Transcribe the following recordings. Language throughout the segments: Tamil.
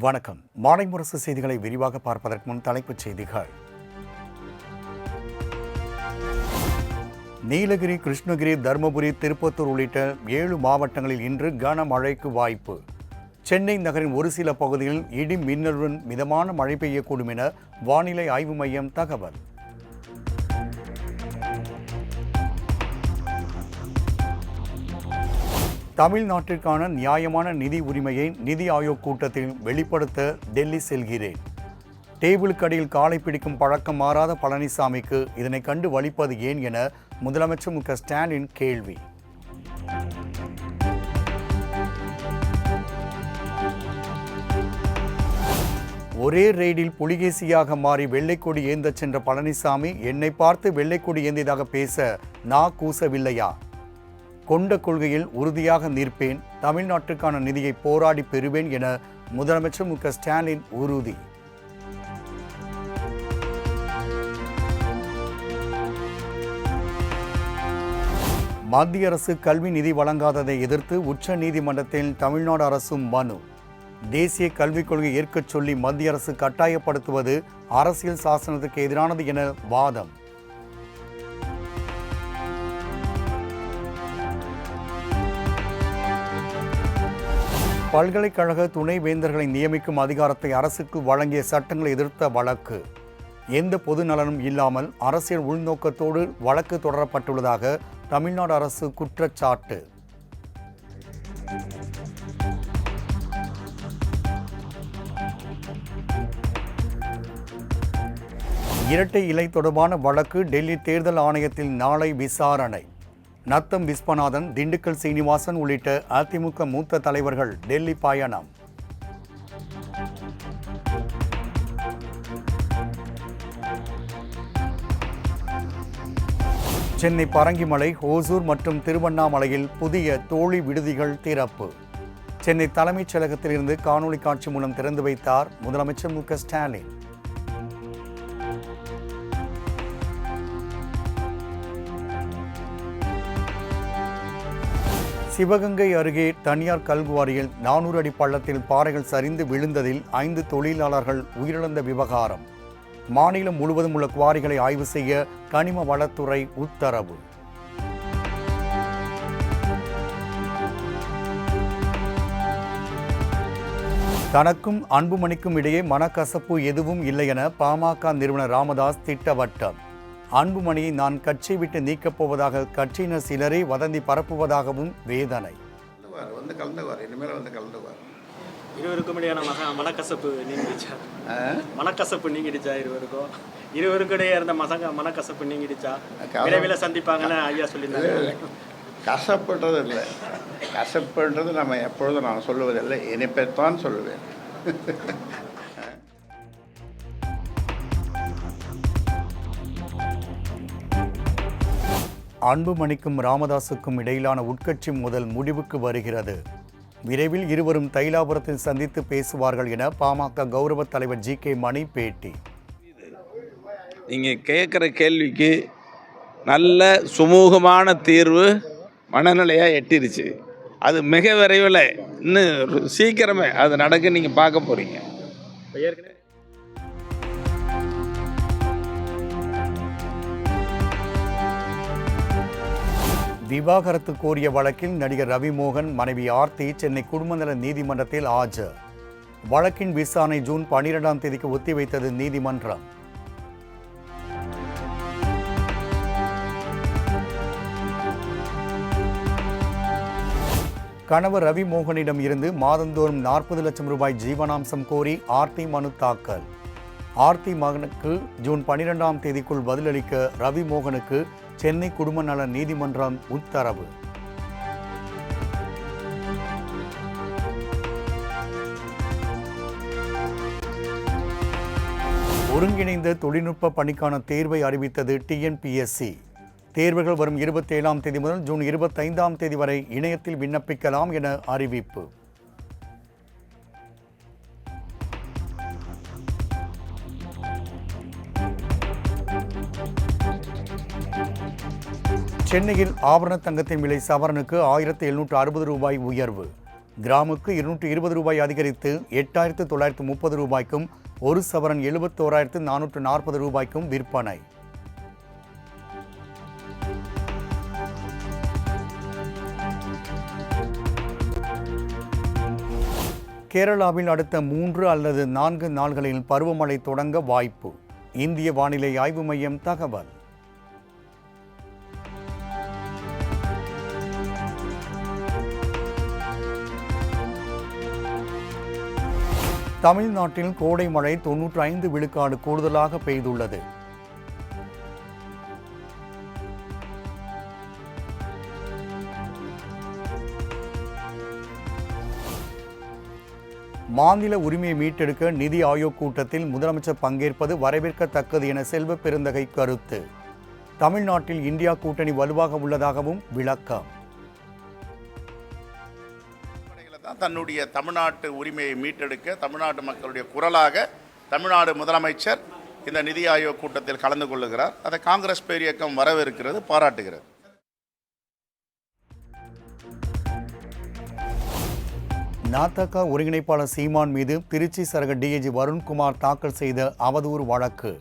வணக்கம். மாலை முரசு செய்திகளை விரிவாக பார்ப்பதற்கு முன் தலைப்புச் செய்திகள். நீலகிரி, கிருஷ்ணகிரி, தருமபுரி, திருப்பத்தூர் உள்ளிட்ட 7 மாவட்டங்களில் இன்று கனமழைக்கு வாய்ப்பு. சென்னை நகரின் ஒரு சில பகுதிகளில் இடி மின்னலுடன் மிதமான மழை பெய்யக்கூடும் என வானிலை ஆய்வு மையம் தகவல். தமிழ்நாட்டிற்கான நியாயமான நிதி உரிமையை நிதி ஆயோக் கூட்டத்தில் வெளிப்படுத்த டெல்லி செல்கிறேன். டேபிளுக்கு அடியில் காலை பிடிக்கும் பழக்கம் மாறாத பழனிசாமிக்கு இதனை கண்டு வலிப்பது ஏன் என முதலமைச்சர் மு.க. ஸ்டாலின் கேள்வி. ஒரே ரெய்டில் புலிகேசியாக மாறி வெள்ளைக்கொடி ஏந்தச் சென்ற பழனிசாமி என்னை பார்த்து வெள்ளைக்கொடி ஏந்தியதாக பேச நான் கூசவில்லையா? கொண்ட கொள்கையில் உறுதியாக நிற்பேன், தமிழ்நாட்டுக்கான நிதியை போராடி பெறுவேன் என முதலமைச்சர் மு.க. ஸ்டாலின் உறுதி. மத்திய அரசு கல்வி நிதி வழங்காததை எதிர்த்து உச்ச நீதிமன்றத்தில் தமிழ்நாடு அரசும் மனு. தேசிய கல்விக் கொள்கை ஏற்கச் சொல்லி மத்திய அரசு கட்டாயப்படுத்துவது அரசியல் சாசனத்துக்கு எதிரானது என வாதம். பல்கலைக்கழக துணை வேந்தர்களை நியமிக்கும் அதிகாரத்தை அரசுக்கு வழங்கிய சட்டங்களை எதிர்த்த வழக்கு. எந்த பொது நலனும் இல்லாமல் அரசியல் உள்நோக்கத்தோடு வழக்கு தொடரப்பட்டுள்ளதாக தமிழ்நாடு அரசு குற்றச்சாட்டு. இரட்டை இலை தொடர்பான வழக்கு டெல்லி தேர்தல் ஆணையத்தில் நாளை விசாரணை. நத்தம் விஸ்வநாதன், திண்டுக்கல் சீனிவாசன் உள்ளிட்ட அதிமுக மூத்த தலைவர்கள் டெல்லி பயணம். சென்னை பரங்கிமலை, ஓசூர் மற்றும் திருவண்ணாமலையில் புதிய தோழி விடுதிகள் திறப்பு. சென்னை தலைமைச் செயலகத்திலிருந்து காணொலி காட்சி மூலம் திறந்து வைத்தார் முதலமைச்சர் மு.க. ஸ்டாலின். சிவகங்கை அருகே தனியார் கல்குவாரியில் 400 அடி பள்ளத்தில் பாறைகள் சரிந்து விழுந்ததில் 5 தொழிலாளர்கள் உயிரிழந்த விவகாரம். மாநிலம் முழுவதும் உள்ள குவாரிகளை ஆய்வு செய்ய கனிம வளத்துறை உத்தரவு. தனக்கும் அன்புமணிக்கும் இடையே மனக்கசப்பு எதுவும் இல்லை என பாமக நிறுவனர் ராமதாஸ் திட்டவட்டம். அன்புமணியை நான் கட்சி விட்டு நீக்கப் போவதாக கட்சியினர் சிலரே வதந்தி பரப்புவதாகவும் வேதனை. இருவருக்கும் இடையான மனக்கசப்பு நீங்கிடுச்சா? மனக்கசப்பு நீங்கிடுச்சா? இருவருக்கும் இடையே இருந்த மனக்கசப்பு நீங்கிடுச்சா? விரைவில் சந்திப்பாங்கன்னு ஐயா சொல்லியிருந்தாங்க. கசப்புன்றது இல்லை, கசப்புன்றது நம்ம எப்பொழுதும் நான் சொல்லுவதில்லை, இனிப்பைத்தான் சொல்லுவேன். அன்புமணிக்கும் ராமதாசுக்கும் இடையிலான உட்கட்சி மோதல் முடிவுக்கு வருகிறது. விரைவில் இருவரும் தைலாபுரத்தில் சந்தித்து பேசுவார்கள் என பாமக கௌரவ தலைவர் ஜி.கே. மணி பேட்டி. நீங்கள் கேட்குற கேள்விக்கு நல்ல சுமூகமான தீர்வு மனநிலையாக எட்டிருச்சு. அது மிக விரைவில், இன்னும் சீக்கிரமே அது நடக்க நீங்கள் பார்க்க போகிறீங்க. விவாகரத்து கோரிய வழக்கில் நடிகர் ரவிமோகன் மனைவி ஆர்த்தி சென்னை குடும்பநல நீதிமன்றத்தில் ஆஜர். வழக்கின் விசாரணை ஜூன் 12ஆம் தேதிக்கு ஒத்திவைத்தது நீதிமன்றம். கணவர் ரவிமோகனிடம் இருந்து மாதந்தோறும் 40 லட்சம் ரூபாய் ஜீவனாம்சம் கோரி ஆர்த்தி மனு தாக்கல். ஆர்த்தி மகனுக்கு ஜூன் 12ஆம் தேதிக்குள் பதிலளிக்க ரவிமோகனுக்கு சென்னை குடும்ப நல நீதிமன்றம் உத்தரவு. ஒருங்கிணைந்த தொழில்நுட்ப பணிக்கான தேர்வை அறிவித்தது டிஎன்பிஎஸ்சி. தேர்வுகள் வரும் 27ஆம் தேதி முதல் ஜூன் 25ஆம் தேதி வரை இணையத்தில் விண்ணப்பிக்கலாம் என அறிவிப்பு. சென்னையில் ஆபரண தங்கத்தின் விலை சவரனுக்கு 1760 ரூபாய் உயர்வு. கிராமுக்கு 220 ரூபாய் அதிகரித்து 8,930 ரூபாய்க்கும், ஒரு சவரன் 71,440 ரூபாய்க்கும் விற்பனை. கேரளாவில் அடுத்த 3 அல்லது 4 நாள்களில் பருவமழை தொடங்க வாய்ப்பு. இந்திய வானிலை ஆய்வு மையம் தகவல். தமிழ்நாட்டில் கோடை மழை 95 விழுக்காடு கூடுதலாக பெய்துள்ளது. மாநில உரிமையை மீட்டெடுக்க நிதி ஆயோக் கூட்டத்தில் முதலமைச்சர் பங்கேற்பது வரவேற்கத்தக்கது என செல்வ பெருந்தகை கருத்து. தமிழ்நாட்டில் இந்தியா கூட்டணி வலுவாக உள்ளதாகவும் விளக்கம். தன்னுடைய தமிழ்நாட்டு உரிமையை மீட்டெடுக்க தமிழ்நாட்டு மக்களுடைய குரலாக தமிழ்நாடு முதலமைச்சர் இந்த நிதி ஆயோக் கூட்டத்தில் கலந்து கொள்ளுகிறார். அதை காங்கிரஸ் பேரியக்கம் வரவேற்கிறது, பாராட்டுகிறது. நாதக ஒருங்கிணைப்பாளர் சீமான் மீது திருச்சி சரக டிஐஜி வருண்குமார் தாக்கல் செய்த அவதூறு வழக்கு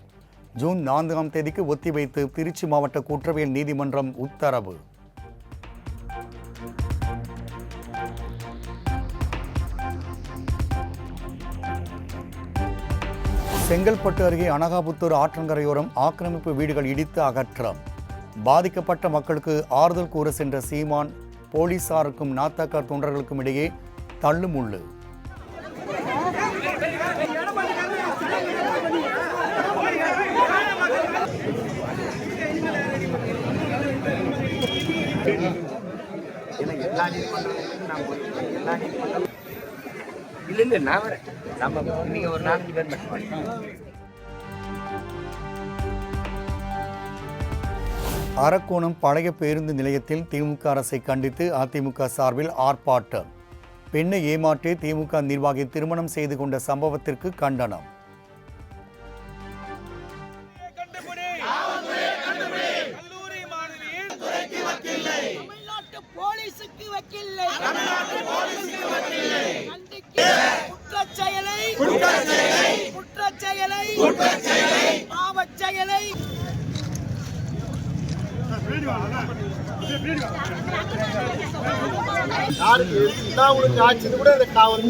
ஜூன் 4ஆம் தேதிக்கு ஒத்திவைத்து திருச்சி மாவட்ட குற்றவியல் நீதிமன்றம் உத்தரவு. செங்கல்பட்டு அருகே அனகாபுத்தூர் ஆற்றங்கரையோரம் ஆக்கிரமிப்பு வீடுகள் இடித்து அகற்றம். பாதிக்கப்பட்ட மக்களுக்கு ஆறுதல் கூற சென்ற சீமான் போலீசாருக்கும் நாதக தொண்டர்களுக்கும் இடையே தள்ளுமுள்ளு. அரக்கோணம் பழைய பேருந்து நிலையத்தில் திமுக அரசை கண்டித்து அதிமுக சார்பில் ஆர்ப்பாட்டம். பெண்ணை ஏமாற்றி திமுக நிர்வாகி திருமணம் செய்து கொண்ட சம்பவத்திற்கு கண்டனம். ஆட்சி கூட இதை காவல்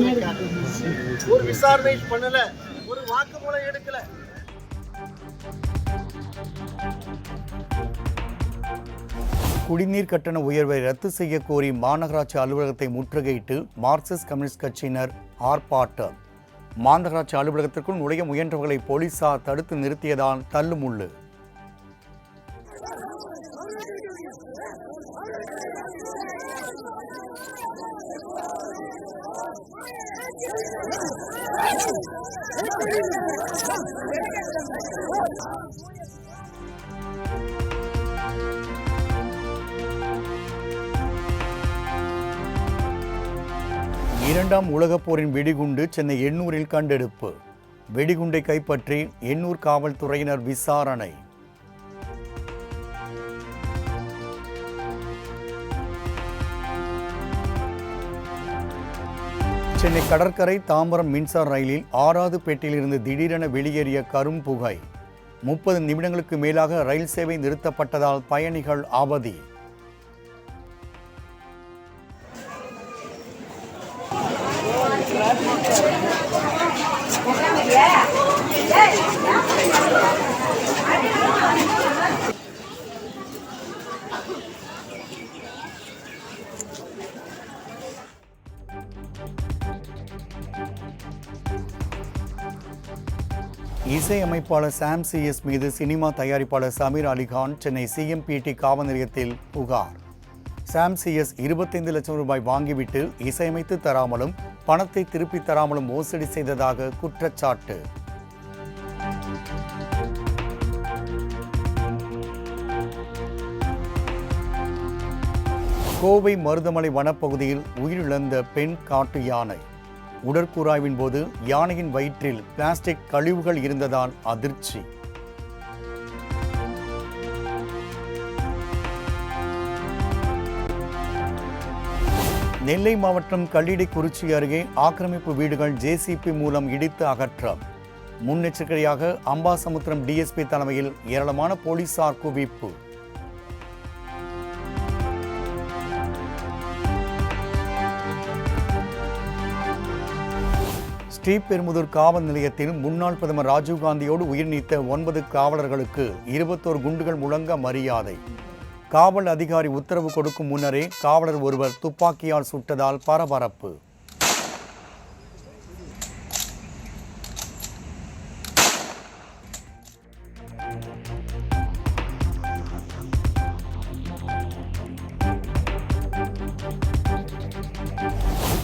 ஒரு விசாரணை பண்ணல, ஒரு வாக்குமூலம் எடுக்கல. குடிநீர் கட்டண உயர்வை ரத்து செய்ய கோரி மாநகராட்சி அலுவலகத்தை முற்றுகையிட்டு மார்க்சிஸ்ட் கம்யூனிஸ்ட் கட்சியினர் ஆர்ப்பாட்டம். மாநகராட்சி அலுவலகத்திற்குள் நுழைய முயன்றவர்களை போலீசார் தடுத்து நிறுத்தியதால் தள்ளுமுள்ளு. இரண்டாம் உலகப் போரின் வெடிகுண்டு சென்னை எண்ணூரில் கண்டெடுப்பு. வெடிகுண்டை கைப்பற்றி எண்ணூர் காவல்துறையினர் விசாரணை. சென்னை கடற்கரை தாம்பரம் மின்சார ரயிலில் 6வது பெட்டியிலிருந்து திடீரென வெளியேறிய கரும்புகை. 30 நிமிடங்களுக்கு மேலாக ரயில் சேவை நிறுத்தப்பட்டதால் பயணிகள் அவதி. இசையமைப்பாளர் சாம் சிஎஸ் மீது சினிமா தயாரிப்பாளர் சமீர் அலிகான் சென்னை சிஎம்பிடி காவல் நிலையத்தில் புகார். சாம் சிஎஸ் 25 லட்சம் ரூபாய் வாங்கிவிட்டு இசையமைத்து தராமலும் பணத்தை திருப்பித் தராமலும் மோசடி செய்ததாக குற்றச்சாட்டு. கோவை மருதமலை வனப்பகுதியில் உயிரிழந்த பெண் காட்டு யானை. உடற்கூராய்வின் போது யானையின் வயிற்றில் பிளாஸ்டிக் கழிவுகள் இருந்ததால் அதிர்ச்சி. நெல்லை மாவட்டம் கல்லிடைக்குறிச்சி அருகே ஆக்கிரமிப்பு வீடுகள் ஜேசிபி மூலம் இடித்து அகற்றம். முன்னெச்சரிக்கையாக அம்பாசமுத்திரம் டிஎஸ்பி தலைமையில் ஏராளமான போலீசார் குவிப்பு. ஸ்ரீபெரும்புதூர் காவல் நிலையத்தில் முன்னாள் பிரதமர் ராஜீவ்காந்தியோடு உயிர் நீத்த 9 காவலர்களுக்கு 21 குண்டுகள் முழங்க மரியாதை. காவல் அதிகாரி உத்தரவு கொடுக்கும் முன்னரே காவலர் ஒருவர் துப்பாக்கியால் சுட்டதால் பரபரப்பு.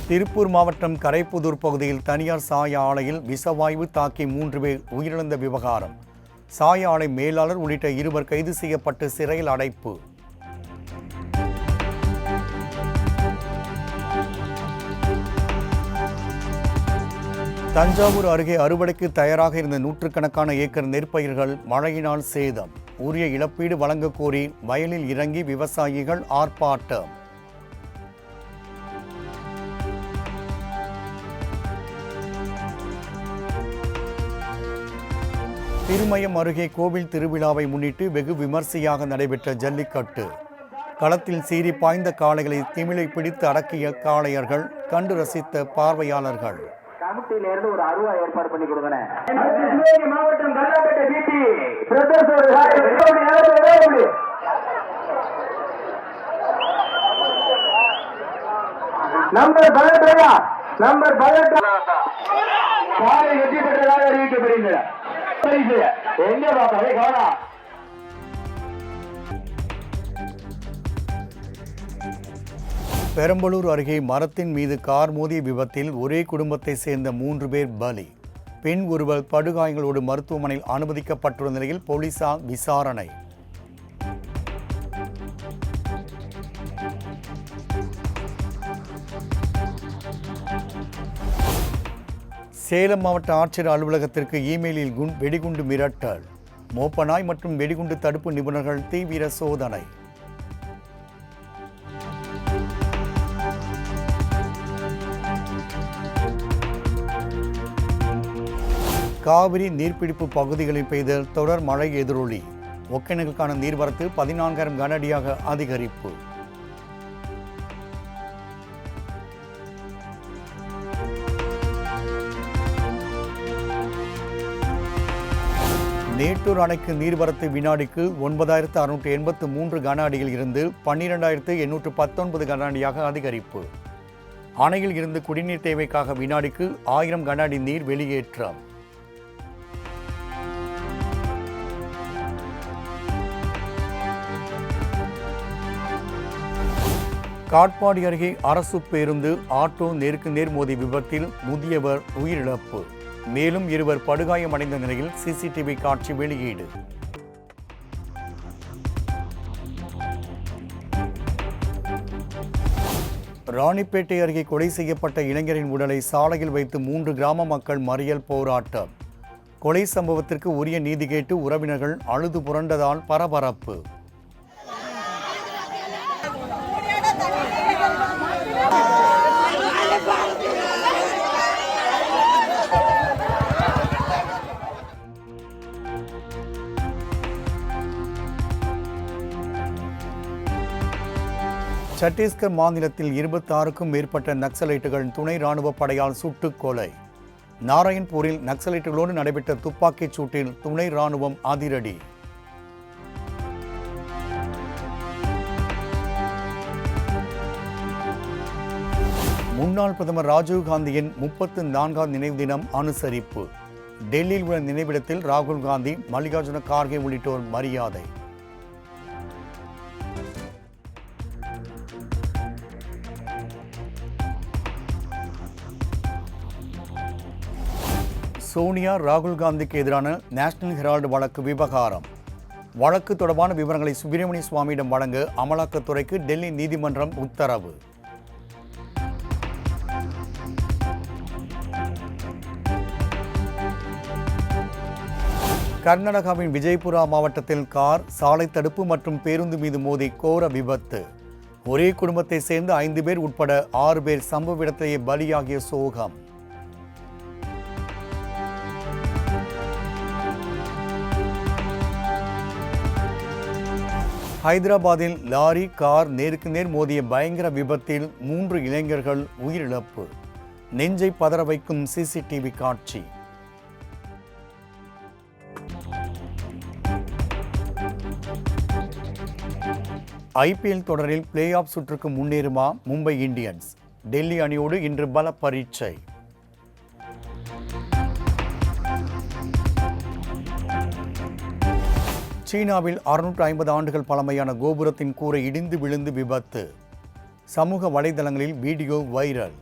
திருப்பூர் மாவட்டம் கரைப்புதூர் பகுதியில் தனியார் சாய ஆலையில் விஷவாயு தாக்கி 3 பேர் உயிரிழந்த விவகாரம். சாய ஆலை மேலாளர் உள்ளிட்ட 2 கைது செய்யப்பட்டு சிறையில் அடைப்பு. தஞ்சாவூர் அருகே அறுவடைக்கு தயாராக இருந்த 100கணக்கான ஏக்கர் நெற்பயிர்கள் மழையினால் சேதம். உரிய இழப்பீடு வழங்க கோரி வயலில் இறங்கி விவசாயிகள் ஆர்ப்பாட்டம். திருமயம் அருகே கோவில் திருவிழாவை முன்னிட்டு வெகு விமர்சையாக நடைபெற்ற ஜல்லிக்கட்டு. களத்தில் சீறி பாய்ந்த காளைகளை திமிலை பிடித்து அடக்கிய காளையர்கள் கண்டு ரசித்த பார்வையாளர்கள். கமிட்டியிலிருந்து ஒரு அருவா ஏற்பாடு பண்ணி கொடுங்க. மாவட்டம் நம்பர் 18 காலை வெற்றி பெற்றதாக அறிவிக்கப்படுகிறது. பெரம்பலூர் அருகே மரத்தின் மீது கார் மோதிய விபத்தில் ஒரே குடும்பத்தை சேர்ந்த 3 பேர் பலி. பெண் ஒருவர் படுகாயங்களோடு மருத்துவமனையில் அனுமதிக்கப்பட்டுள்ள நிலையில் போலீசார் விசாரணை. சேலம் மாவட்ட ஆட்சியர் அலுவலகத்திற்கு இமெயிலில் வெடிகுண்டு மிரட்டல். மோப்பநாய் மற்றும் வெடிகுண்டு தடுப்பு நிபுணர்கள் தீவிர சோதனை. காவிரி நீர்பிடிப்பு பகுதிகளில் பெய்த தொடர் மழை எதிரொலி. ஒகேனக்கலுக்கான நீர்வரத்து 14,000 கனஅடியாக அதிகரிப்பு. மேட்டூர் அணைக்கு நீர்வரத்து வினாடிக்கு 9,683 கன அடியில் இருந்து 12,819 கன அடியாக அதிகரிப்பு. அணையில் இருந்து குடிநீர் தேவைக்காக வினாடிக்கு 1000 கன அடி நீர் வெளியேற்றம். காட்பாடி அருகே அரசு பேருந்து ஆட்டோ நேருக்கு நேர் மோதி விபத்தில் முதியவர் உயிரிழப்பு. மேலும் 2 படுகாயமடைந்த நிலையில் சிசிடிவி காட்சி வெளியீடு. ராணிப்பேட்டை அருகே கொலை செய்யப்பட்ட இளைஞரின் உடலை சாலையில் வைத்து 3 கிராம மக்கள் மறியல் போராட்டம். கொலை சம்பவத்திற்கு உரிய நீதி கேட்டு உறவினர்கள் அழுது புரண்டதால் பரபரப்பு. சத்தீஸ்கர் மாநிலத்தில் 26க்கும் மேற்பட்ட நக்சலைட்டுகள் துணை ராணுவ படையால் சுட்டுக் கொலை. நாராயண்பூரில் நக்சலைட்டுகளோடு நடைபெற்ற துப்பாக்கிச் சூட்டில் துணை ராணுவம் அதிரடி. முன்னாள் பிரதமர் ராஜீவ்காந்தியின் 34வது நினைவு தினம் அனுசரிப்பு. டெல்லியில் உள்ள நினைவிடத்தில் ராகுல் காந்தி, மல்லிகார்ஜுன கார்கே உள்ளிட்டோர் மரியாதை. சோனியா, ராகுல் காந்திக்கு எதிரான நேஷனல் ஹெரால்டு வழக்கு விவகாரம். வழக்கு தொடர்பான விவரங்களை சுப்பிரமணிய சுவாமியிடம் வழங்க அமலாக்கத்துறைக்கு டெல்லி நீதிமன்றம் உத்தரவு. கர்நாடகாவின் விஜயபுரா மாவட்டத்தில் கார் சாலை தடுப்பு மற்றும் பேருந்து மீது மோதி கோர விபத்து. ஒரே குடும்பத்தை சேர்ந்து 5 பேர் உட்பட 6 பேர் சம்பவ இடத்திலேயே பலியாகிய சோகம். ஹைதராபாத்தில் லாரி கார் நேருக்கு நேர் மோதிய பயங்கர விபத்தில் 3 இளைஞர்கள் உயிரிழப்பு. நெஞ்சை பதற வைக்கும் சிசிடிவி காட்சி. IPL தொடரில் பிளே ஆஃப் சுற்றுக்கு முன்னேறுமா மும்பை இந்தியன்ஸ்? டெல்லி அணியோடு இன்று பல பரீட்சை. சீனாவில் 650 ஆண்டுகள் பழமையான கோபுரத்தின் கூரை இடிந்து விழுந்து விபத்து. சமூக வலைதளங்களில் வீடியோ வைரல்.